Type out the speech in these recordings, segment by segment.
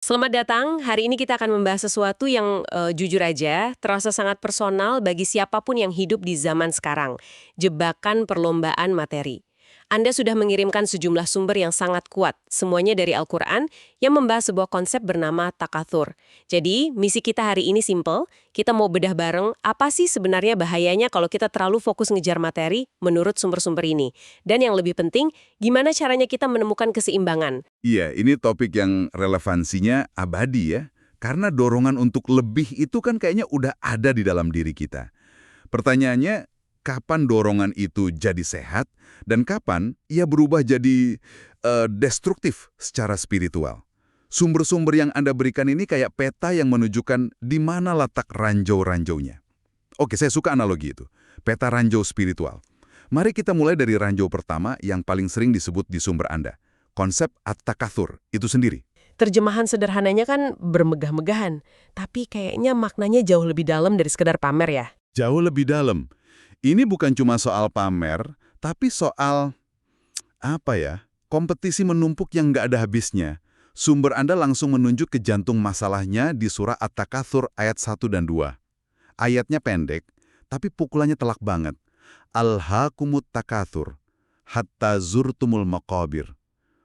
Selamat datang. Hari ini kita akan membahas sesuatu yang jujur aja terasa sangat personal bagi siapapun yang hidup di zaman sekarang. Jebakan perlombaan materi. Anda sudah mengirimkan sejumlah sumber yang sangat kuat, semuanya dari Al-Quran, yang membahas sebuah konsep bernama takatsur. Jadi, misi kita hari ini simple, kita mau bedah bareng apa sih sebenarnya bahayanya kalau kita terlalu fokus ngejar materi menurut sumber-sumber ini. Dan yang lebih penting, gimana caranya kita menemukan keseimbangan. Iya, ini topik yang relevansinya abadi ya. Karena dorongan untuk lebih itu kan kayaknya udah ada di dalam diri kita. Pertanyaannya, kapan dorongan itu jadi sehat dan kapan ia berubah jadi destruktif secara spiritual? Sumber-sumber yang Anda berikan ini kayak peta yang menunjukkan di mana letak ranjau-ranjaunya. Oke, saya suka analogi itu. Peta ranjau spiritual. Mari kita mulai dari ranjau pertama yang paling sering disebut di sumber Anda. Konsep at-takatsur itu sendiri. Terjemahan sederhananya kan bermegah-megahan, tapi kayaknya maknanya jauh lebih dalam dari sekedar pamer ya. Jauh lebih dalam. Ini bukan cuma soal pamer, tapi soal, kompetisi menumpuk yang nggak ada habisnya. Sumber Anda langsung menunjuk ke jantung masalahnya di surah At-Takatsur ayat 1 dan 2. Ayatnya pendek, tapi pukulannya telak banget. Alhaakumut takatsur, hatta zurtumul maqabir.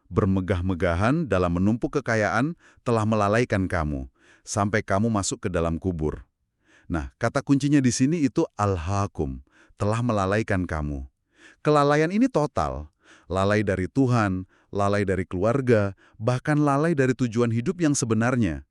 Bermegah-megahan dalam menumpuk kekayaan telah melalaikan kamu, sampai kamu masuk ke dalam kubur. Nah, kata kuncinya di sini itu alhaakum, telah melalaikan kamu. Kelalaian ini total, lalai dari Tuhan, lalai dari keluarga, bahkan lalai dari tujuan hidup yang sebenarnya.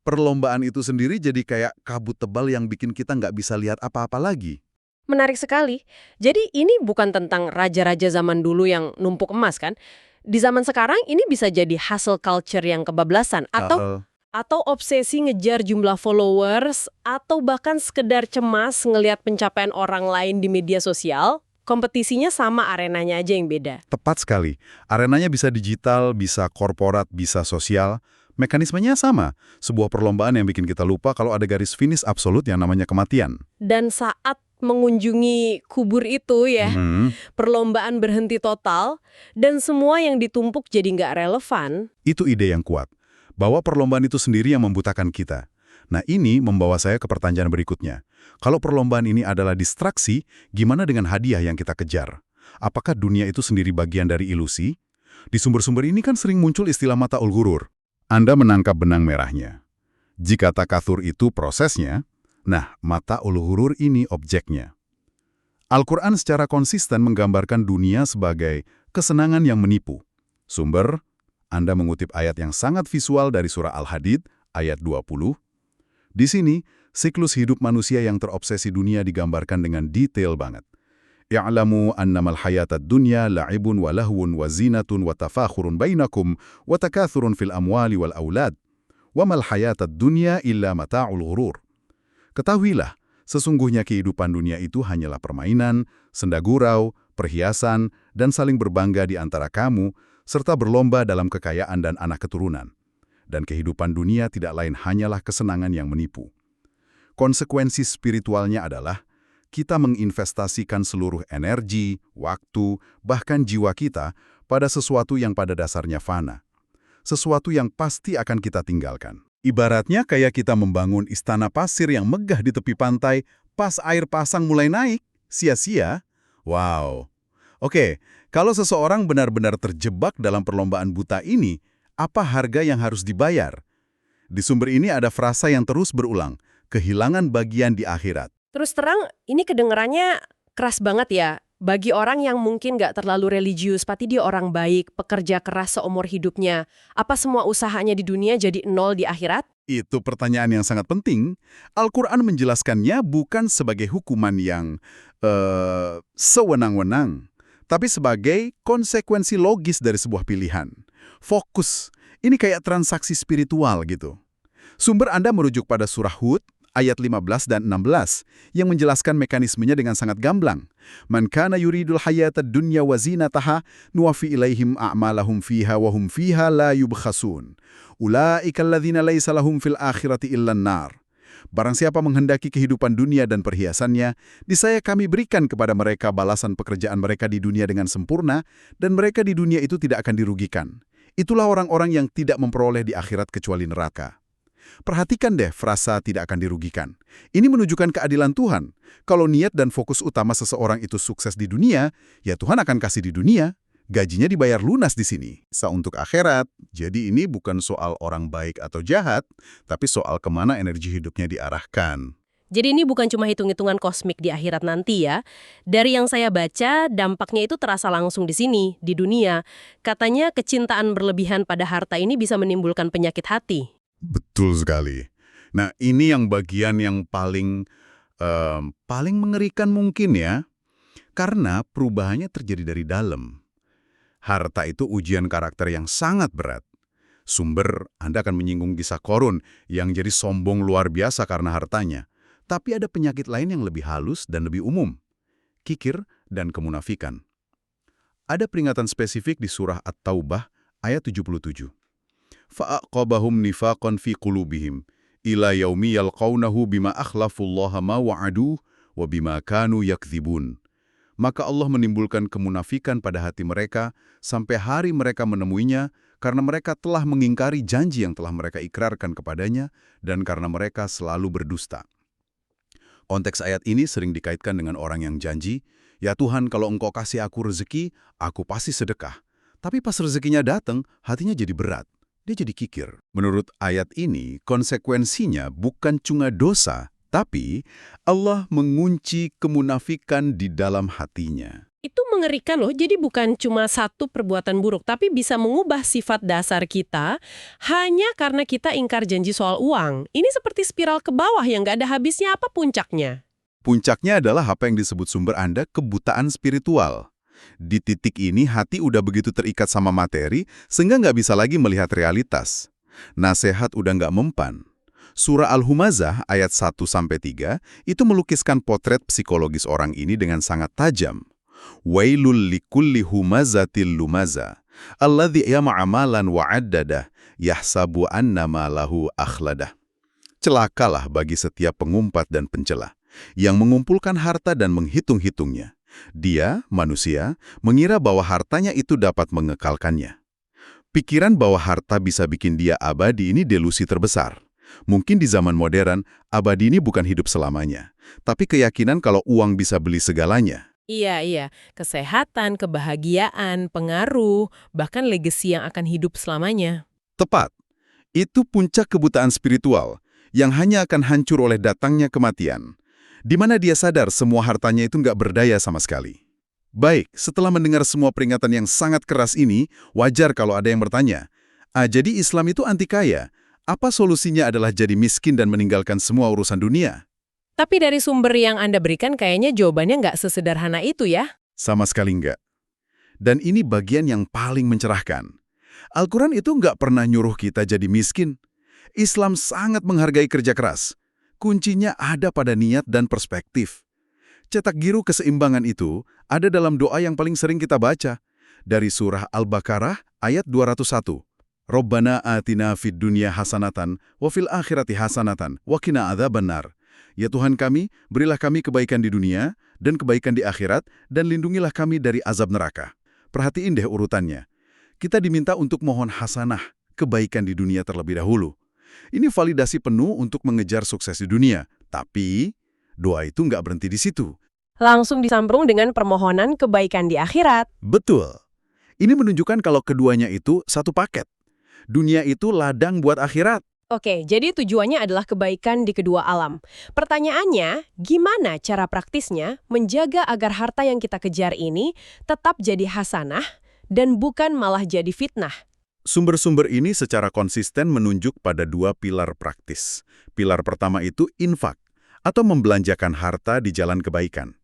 Perlombaan itu sendiri jadi kayak kabut tebal yang bikin kita nggak bisa lihat apa-apa lagi. Menarik sekali. Jadi ini bukan tentang raja-raja zaman dulu yang numpuk emas kan? Di zaman sekarang ini bisa jadi hustle culture yang kebablasan atau obsesi ngejar jumlah followers atau bahkan sekedar cemas ngelihat pencapaian orang lain di media sosial. Kompetisinya sama, arenanya aja yang beda. Tepat sekali. Arenanya bisa digital, bisa korporat, bisa sosial. Mekanismenya sama. Sebuah perlombaan yang bikin kita lupa kalau ada garis finish absolut yang namanya kematian. Dan saat mengunjungi kubur itu ya, perlombaan berhenti total, dan semua yang ditumpuk jadi nggak relevan. Itu ide yang kuat. Bahwa perlombaan itu sendiri yang membutakan kita. Nah, ini membawa saya ke pertanyaan berikutnya. Kalau perlombaan ini adalah distraksi, gimana dengan hadiah yang kita kejar? Apakah dunia itu sendiri bagian dari ilusi? Di sumber-sumber ini kan sering muncul istilah mata ul-ghurur. Anda menangkap benang merahnya. Jika takatsur itu prosesnya, nah, mata ul-ghurur ini objeknya. Al-Quran secara konsisten menggambarkan dunia sebagai kesenangan yang menipu. Sumber, Anda mengutip ayat yang sangat visual dari surah Al-Hadid, ayat 20. Di sini, siklus hidup manusia yang terobsesi dunia digambarkan dengan detail banget. Ya'lamu annamal hayatad dunya la'ibun wa lahwun wa zinatun wa tafakhurun bainakum wa takathurun fil amwali wal aulad. Wa mal hayatad dunya illa mata'ul ghurur. Ketahuilah, sesungguhnya kehidupan dunia itu hanyalah permainan, senda gurau, perhiasan, dan saling berbangga di antara kamu, serta berlomba dalam kekayaan dan anak keturunan. Dan kehidupan dunia tidak lain hanyalah kesenangan yang menipu. Konsekuensi spiritualnya adalah kita menginvestasikan seluruh energi, waktu, bahkan jiwa kita pada sesuatu yang pada dasarnya fana. Sesuatu yang pasti akan kita tinggalkan. Ibaratnya kayak kita membangun istana pasir yang megah di tepi pantai, pas air pasang mulai naik, sia-sia. Wow. Oke, kalau seseorang benar-benar terjebak dalam perlombaan buta ini, apa harga yang harus dibayar? Di sumber ini ada frasa yang terus berulang, kehilangan bagian di akhirat. Terus terang, ini kedengerannya keras banget ya. Bagi orang yang mungkin nggak terlalu religius, pasti dia orang baik, pekerja keras seumur hidupnya. Apa semua usahanya di dunia jadi nol di akhirat? Itu pertanyaan yang sangat penting. Al-Quran menjelaskannya bukan sebagai hukuman yang sewenang-wenang, tapi sebagai konsekuensi logis dari sebuah pilihan. Fokus. Ini kayak transaksi spiritual gitu. Sumber Anda merujuk pada surah Hud, ayat 15 dan 16, yang menjelaskan mekanismenya dengan sangat gamblang. Man kana yuridul hayatad dunya wa zinataha nuwaffi ilaihim a'malahum fiha wa hum fiha la yubkhasun. Ulaika alladzina laisa lahum fil akhirati illan nar. Barang siapa menghendaki kehidupan dunia dan perhiasannya, niscaya kami berikan kepada mereka balasan pekerjaan mereka di dunia dengan sempurna, dan mereka di dunia itu tidak akan dirugikan. Itulah orang-orang yang tidak memperoleh di akhirat kecuali neraka. Perhatikan deh frasa tidak akan dirugikan. Ini menunjukkan keadilan Tuhan. Kalau niat dan fokus utama seseorang itu sukses di dunia, ya Tuhan akan kasih di dunia. Gajinya dibayar lunas di sini. Untuk akhirat, jadi ini bukan soal orang baik atau jahat, tapi soal kemana energi hidupnya diarahkan. Jadi ini bukan cuma hitung-hitungan kosmik di akhirat nanti ya. Dari yang saya baca, dampaknya itu terasa langsung di sini, di dunia. Katanya kecintaan berlebihan pada harta ini bisa menimbulkan penyakit hati. Betul sekali. Nah, ini yang bagian yang paling mengerikan mungkin ya, karena perubahannya terjadi dari dalam. Harta itu ujian karakter yang sangat berat. Sumber, Anda akan menyinggung kisah Korun yang jadi sombong luar biasa karena hartanya. Tapi ada penyakit lain yang lebih halus dan lebih umum. Kikir dan kemunafikan. Ada peringatan spesifik di surah At-Taubah ayat 77. Fa'aqabahum nifaqan fi qulubihim ila yaumi yalqawnahu bima akhlafullaha ma wa'aduh wa bima kanu yakdzibun. Maka Allah menimbulkan kemunafikan pada hati mereka sampai hari mereka menemuinya karena mereka telah mengingkari janji yang telah mereka ikrarkan kepadanya dan karena mereka selalu berdusta. Konteks ayat ini sering dikaitkan dengan orang yang janji, "Ya Tuhan, kalau Engkau kasih aku rezeki, aku pasti sedekah." Tapi pas rezekinya datang, hatinya jadi berat. Dia jadi kikir. Menurut ayat ini, konsekuensinya bukan cuma dosa, tapi Allah mengunci kemunafikan di dalam hatinya. Itu mengerikan loh, jadi bukan cuma satu perbuatan buruk, tapi bisa mengubah sifat dasar kita hanya karena kita ingkar janji soal uang. Ini seperti spiral ke bawah yang nggak ada habisnya, apa puncaknya? Puncaknya adalah apa yang disebut sumber Anda kebutaan spiritual. Di titik ini hati udah begitu terikat sama materi sehingga nggak bisa lagi melihat realitas. Nasihat udah nggak mempan. Surah Al-Humazah ayat 1-3 itu melukiskan potret psikologis orang ini dengan sangat tajam. Wailul likulli humazatil lumaza alladzi yama'a malan wa'addadah yahsabu annama lahu akhladah. Celakalah bagi setiap pengumpat dan pencela yang mengumpulkan harta dan menghitung-hitungnya. Dia, manusia, mengira bahwa hartanya itu dapat mengekalkannya. Pikiran bahwa harta bisa bikin dia abadi ini delusi terbesar. Mungkin di zaman modern, abadi ini bukan hidup selamanya, tapi keyakinan kalau uang bisa beli segalanya. Iya. Kesehatan, kebahagiaan, pengaruh, bahkan legasi yang akan hidup selamanya. Tepat. Itu puncak kebutaan spiritual yang hanya akan hancur oleh datangnya kematian, di mana dia sadar semua hartanya itu nggak berdaya sama sekali. Baik, setelah mendengar semua peringatan yang sangat keras ini, wajar kalau ada yang bertanya, jadi Islam itu anti kaya. Apa solusinya adalah jadi miskin dan meninggalkan semua urusan dunia? Tapi dari sumber yang Anda berikan kayaknya jawabannya nggak sesederhana itu ya. Sama sekali nggak. Dan ini bagian yang paling mencerahkan. Al-Quran itu nggak pernah nyuruh kita jadi miskin. Islam sangat menghargai kerja keras. Kuncinya ada pada niat dan perspektif. Cetak biru keseimbangan itu ada dalam doa yang paling sering kita baca. Dari surah Al-Baqarah ayat 201. Rabbana atina fid dunya hasanatan wa fil akhirati hasanatan wa qina adzabannar. Ya Tuhan kami, berilah kami kebaikan di dunia dan kebaikan di akhirat dan lindungilah kami dari azab neraka. Perhatiin deh urutannya. Kita diminta untuk mohon hasanah, kebaikan di dunia terlebih dahulu. Ini validasi penuh untuk mengejar sukses di dunia. Tapi, doa itu nggak berhenti di situ. Langsung disambung dengan permohonan kebaikan di akhirat. Betul. Ini menunjukkan kalau keduanya itu satu paket. Dunia itu ladang buat akhirat. Oke, jadi tujuannya adalah kebaikan di kedua alam. Pertanyaannya, gimana cara praktisnya menjaga agar harta yang kita kejar ini tetap jadi hasanah dan bukan malah jadi fitnah? Sumber-sumber ini secara konsisten menunjuk pada dua pilar praktis. Pilar pertama itu infak, atau membelanjakan harta di jalan kebaikan.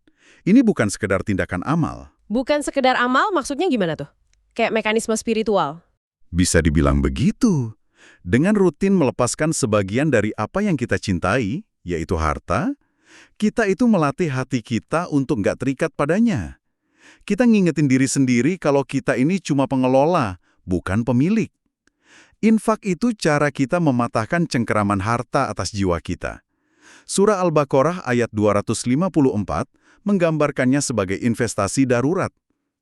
Ini bukan sekedar tindakan amal. Bukan sekedar amal, maksudnya gimana tuh? Kayak mekanisme spiritual? Bisa dibilang begitu. Dengan rutin melepaskan sebagian dari apa yang kita cintai, yaitu harta, kita itu melatih hati kita untuk nggak terikat padanya. Kita ngingetin diri sendiri kalau kita ini cuma pengelola, bukan pemilik. Infak itu cara kita mematahkan cengkeraman harta atas jiwa kita. Surah Al-Baqarah ayat 254 menggambarkannya sebagai investasi darurat.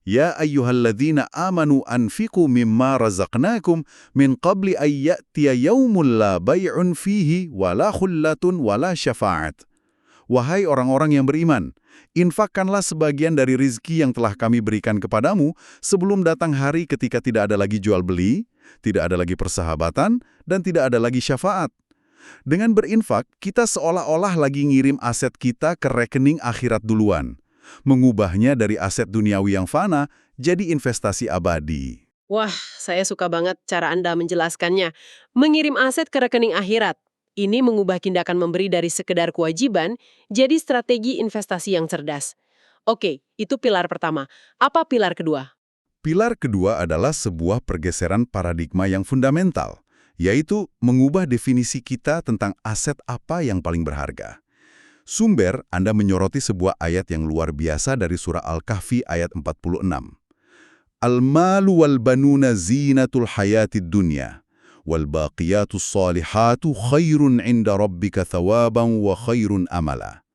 Ya ayyuhalladzina amanu anfiqu mimma razaqnakum min qabli an ya'tiya yaumul la bay'un fihi wala khullatun wala syafa'at. Wahai orang-orang yang beriman, infakkanlah sebagian dari rizki yang telah kami berikan kepadamu sebelum datang hari ketika tidak ada lagi jual beli, tidak ada lagi persahabatan, dan tidak ada lagi syafaat. Dengan berinfak, kita seolah-olah lagi ngirim aset kita ke rekening akhirat duluan, mengubahnya dari aset duniawi yang fana jadi investasi abadi. Wah, saya suka banget cara Anda menjelaskannya. Mengirim aset ke rekening akhirat. Ini mengubah tindakan memberi dari sekedar kewajiban jadi strategi investasi yang cerdas. Oke, itu pilar pertama. Apa pilar kedua? Pilar kedua adalah sebuah pergeseran paradigma yang fundamental, yaitu mengubah definisi kita tentang aset apa yang paling berharga. Sumber, Anda menyoroti sebuah ayat yang luar biasa dari surah Al-Kahfi ayat 46. Al-malu wal banuna zinatul hayatid dunya, wal baqiyatus salihatu khairun inda rabbika thawaban wa khairun amala.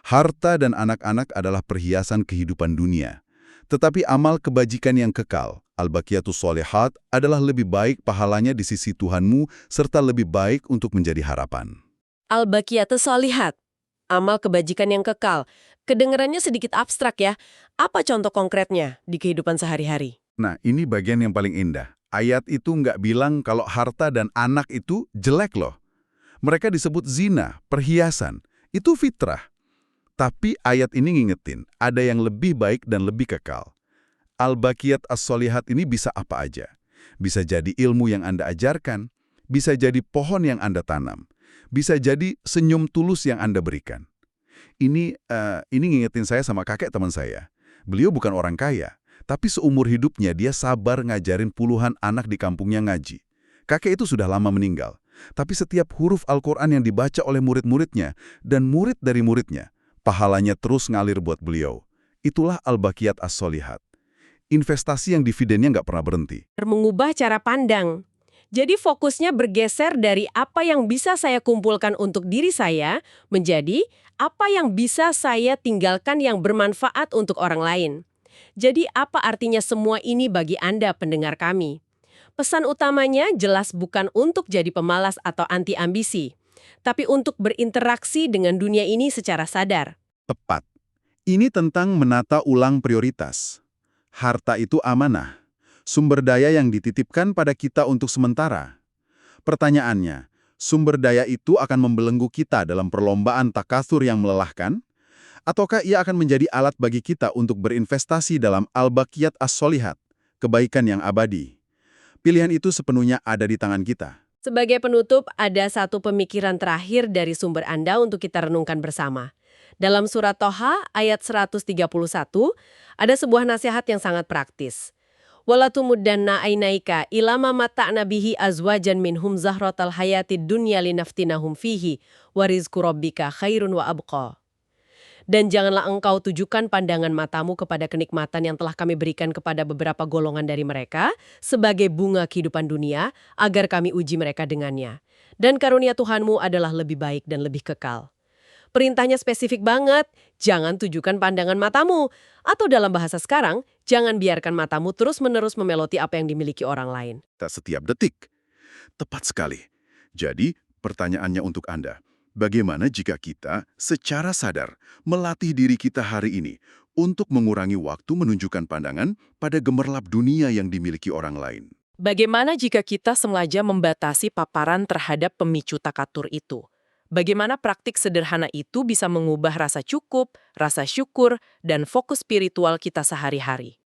Harta dan anak-anak adalah perhiasan kehidupan dunia. Tetapi amal kebajikan yang kekal, al-baqiyatus shalihat, adalah lebih baik pahalanya di sisi Tuhanmu serta lebih baik untuk menjadi harapan. Al-Baqiyatus Shalihat. Amal kebajikan yang kekal. Kedengarannya sedikit abstrak ya. Apa contoh konkretnya di kehidupan sehari-hari? Nah, ini bagian yang paling indah. Ayat itu nggak bilang kalau harta dan anak itu jelek loh. Mereka disebut zina, perhiasan. Itu fitrah. Tapi ayat ini ngingetin, ada yang lebih baik dan lebih kekal. Al-Baqiyat as-Shalihat ini bisa apa aja. Bisa jadi ilmu yang Anda ajarkan, bisa jadi pohon yang Anda tanam, bisa jadi senyum tulus yang Anda berikan. Ini ngingetin saya sama kakek teman saya. Beliau bukan orang kaya, tapi seumur hidupnya dia sabar ngajarin puluhan anak di kampungnya ngaji. Kakek itu sudah lama meninggal, tapi setiap huruf Al-Quran yang dibaca oleh murid-muridnya dan murid dari muridnya, pahalanya terus ngalir buat beliau. Itulah Al-Baqiyat as-Shalihat. Investasi yang dividennya nggak pernah berhenti. Mengubah cara pandang. Jadi fokusnya bergeser dari apa yang bisa saya kumpulkan untuk diri saya menjadi apa yang bisa saya tinggalkan yang bermanfaat untuk orang lain. Jadi apa artinya semua ini bagi Anda pendengar kami? Pesan utamanya jelas bukan untuk jadi pemalas atau anti ambisi, tapi untuk berinteraksi dengan dunia ini secara sadar. Tepat. Ini tentang menata ulang prioritas. Harta itu amanah, sumber daya yang dititipkan pada kita untuk sementara. Pertanyaannya, sumber daya itu akan membelenggu kita dalam perlombaan takatsur yang melelahkan? Ataukah ia akan menjadi alat bagi kita untuk berinvestasi dalam Al-Baqiyat as-Shalihat, kebaikan yang abadi? Pilihan itu sepenuhnya ada di tangan kita. Sebagai penutup, ada satu pemikiran terakhir dari sumber Anda untuk kita renungkan bersama. Dalam surat Toha ayat 131, ada sebuah nasihat yang sangat praktis. Wala tumuddanna ainaika ila ma mata'na bihi azwajan minhum zahratal hayatid dunya linaftinahum fihi wa rizqu rabbika khairun wa abqa. Dan janganlah engkau tujukan pandangan matamu kepada kenikmatan yang telah kami berikan kepada beberapa golongan dari mereka sebagai bunga kehidupan dunia agar kami uji mereka dengannya. Dan karunia Tuhanmu adalah lebih baik dan lebih kekal. Perintahnya spesifik banget, jangan tujukan pandangan matamu. Atau dalam bahasa sekarang, jangan biarkan matamu terus-menerus memeloti apa yang dimiliki orang lain. Tak setiap detik. Tepat sekali. Jadi, pertanyaannya untuk Anda. Bagaimana jika kita secara sadar melatih diri kita hari ini untuk mengurangi waktu menunjukkan pandangan pada gemerlap dunia yang dimiliki orang lain? Bagaimana jika kita sengaja membatasi paparan terhadap pemicu takatur itu? Bagaimana praktik sederhana itu bisa mengubah rasa cukup, rasa syukur, dan fokus spiritual kita sehari-hari?